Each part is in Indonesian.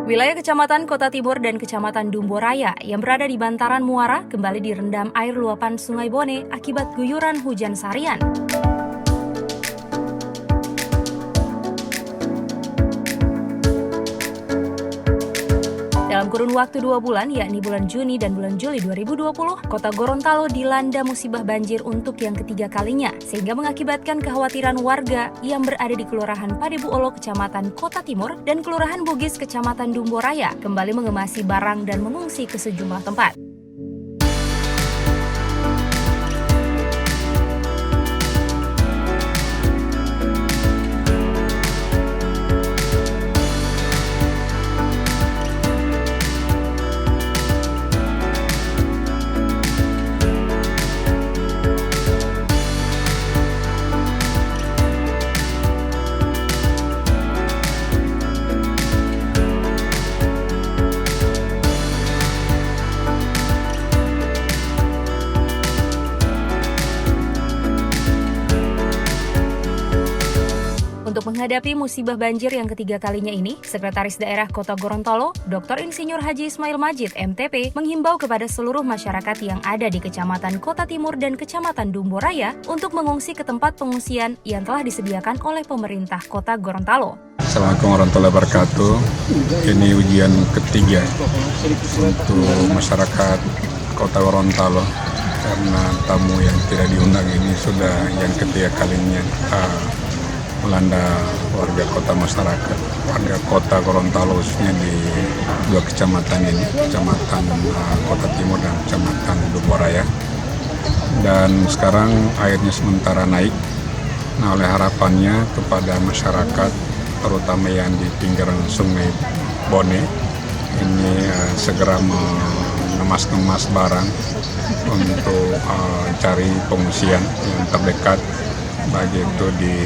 Wilayah Kecamatan Kota Timur dan Kecamatan Dumbo Raya yang berada di bantaran Muara kembali direndam air luapan Sungai Bone akibat guyuran hujan seharian. Dalam kurun waktu 2 bulan, yakni bulan Juni dan bulan Juli 2020, kota Gorontalo dilanda musibah banjir untuk yang ketiga kalinya, sehingga mengakibatkan kekhawatiran warga yang berada di Kelurahan Padebuolo, Kecamatan Kota Timur, dan Kelurahan Bugis, Kecamatan Dumbo Raya, kembali mengemasi barang dan mengungsi ke sejumlah tempat. Untuk menghadapi musibah banjir yang ketiga kalinya ini, Sekretaris Daerah Kota Gorontalo, Dr. Insinyur Haji Ismail Majid, MTP, menghimbau kepada seluruh masyarakat yang ada di Kecamatan Kota Timur dan Kecamatan Dumbo Raya untuk mengungsi ke tempat pengungsian yang telah disediakan oleh pemerintah Kota Gorontalo. Assalamualaikum warahmatullahi wabarakatuh. Ini ujian ketiga untuk masyarakat Kota Gorontalo karena tamu yang tidak diundang ini sudah yang ketiga kalinya melanda warga kota masyarakat, warga kota Gorontalo khususnya di dua kecamatan ini, Kecamatan Kota Timur dan Kecamatan Dumbo Raya. Dan sekarang airnya sementara naik. Nah, oleh harapannya kepada masyarakat, terutama yang di pinggiran Sungai Bone, ini segera mengemas barang untuk cari pengungsian yang terdekat, baik itu di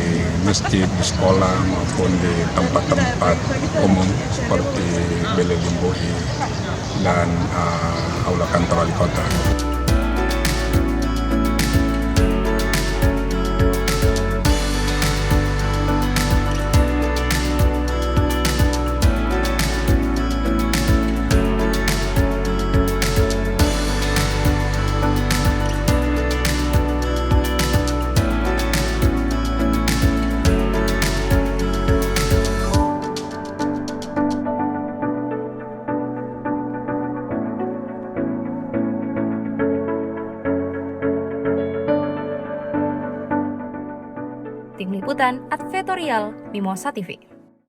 masjid, di sekolah maupun di tempat-tempat umum seperti Bele Limboi dan Aula Kantor Wali Kota. Tim Liputan Advertorial Mimosa TV.